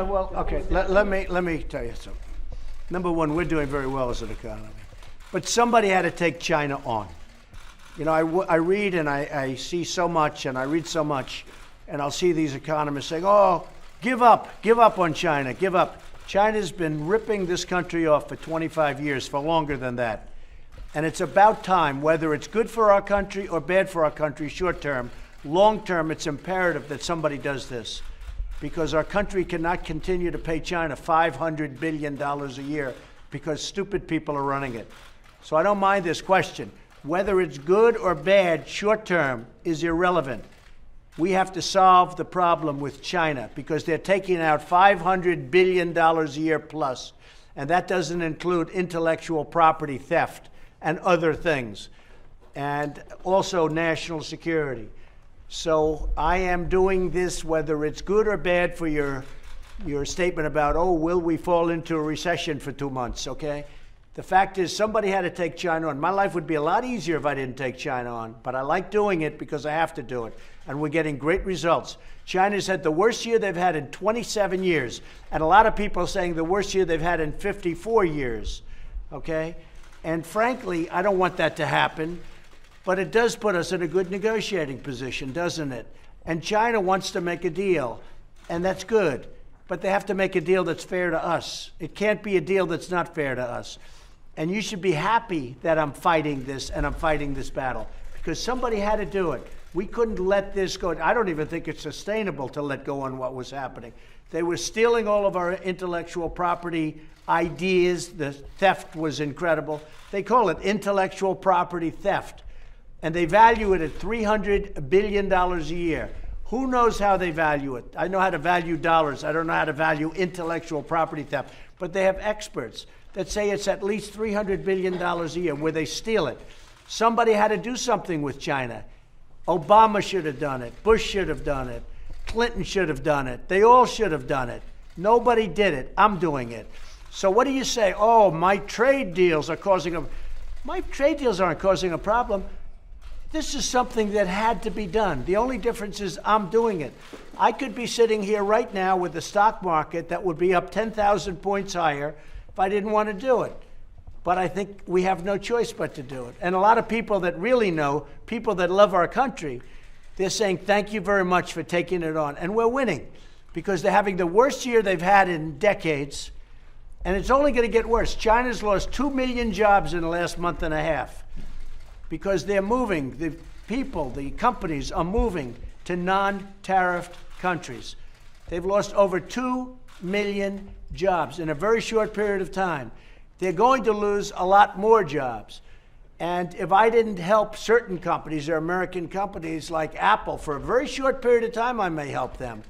Well, okay, let me tell you something. Number one, we're doing very well as an economy. But somebody had to take China on. You know, I read and I see so much and I read so much, and I'll see these economists saying, oh, give up on China, give up. China's been ripping this country off for 25 years, for longer than that. And it's about time, whether it's good for our country or bad for our country short term, long term, it's imperative that somebody does this. Because our country cannot continue to pay China $500 billion a year because stupid people are running it. So I don't mind this question. Whether it's good or bad short term is irrelevant. We have to solve the problem with China because they're taking out $500 billion a year plus. And that doesn't include intellectual property theft and other things. And also national security. So I am doing this, whether it's good or bad, for your statement about, oh, will we fall into a recession for 2 months, okay? The fact is, somebody had to take China on. My life would be a lot easier if I didn't take China on, but I like doing it because I have to do it, and we're getting great results. China's had the worst year they've had in 27 years, and a lot of people are saying the worst year they've had in 54 years, okay? And frankly, I don't want that to happen. But it does put us in a good negotiating position, doesn't it? And China wants to make a deal, and that's good. But they have to make a deal that's fair to us. It can't be a deal that's not fair to us. And you should be happy that I'm fighting this and I'm fighting this battle, because somebody had to do it. We couldn't let this go. I don't even think it's sustainable to let go on what was happening. They were stealing all of our intellectual property ideas. The theft was incredible. They call it intellectual property theft. And they value it at $300 billion a year. Who knows how they value it? I know how to value dollars. I don't know how to value intellectual property theft. But they have experts that say it's at least $300 billion a year where they steal it. Somebody had to do something with China. Obama should have done it. Bush should have done it. Clinton should have done it. They all should have done it. Nobody did it. I'm doing it. So what do you say? Oh, my trade deals are causing a... My trade deals aren't causing a problem. This is something that had to be done. The only difference is I'm doing it. I could be sitting here right now with the stock market that would be up 10,000 points higher if I didn't want to do it. But I think we have no choice but to do it. And a lot of people that really know, people that love our country, they're saying, thank you very much for taking it on. And we're winning because they're having the worst year they've had in decades. And it's only going to get worse. China's lost 2 million jobs in the last month and a half. Because they're moving, the people, the companies are moving to non-tariffed countries. They've lost over 2 million jobs in a very short period of time. They're going to lose a lot more jobs. And if I didn't help certain companies, or American companies like Apple, for a very short period of time, I may help them.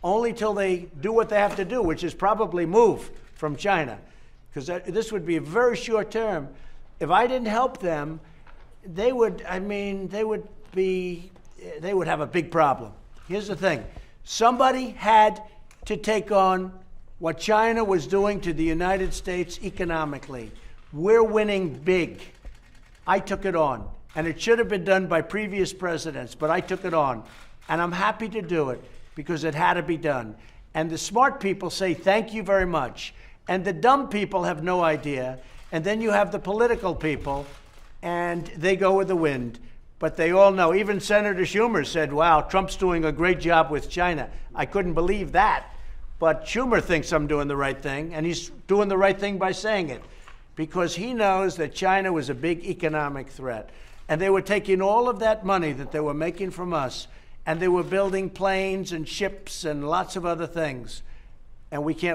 Only till they do what they have to do, which is probably move from China. Because this would be a very short term. If I didn't help them, they would have a big problem. Here's the thing. Somebody had to take on what China was doing to the United States economically. We're winning big. I took it on. And it should have been done by previous presidents, but I took it on. And I'm happy to do it because it had to be done. And the smart people say, thank you very much. And the dumb people have no idea. And then you have the political people, and they go with the wind. But they all know. Even Senator Schumer said, wow, Trump's doing a great job with China. I couldn't believe that. But Schumer thinks I'm doing the right thing, and he's doing the right thing by saying it, because he knows that China was a big economic threat. And they were taking all of that money that they were making from us, and they were building planes and ships and lots of other things. And we can't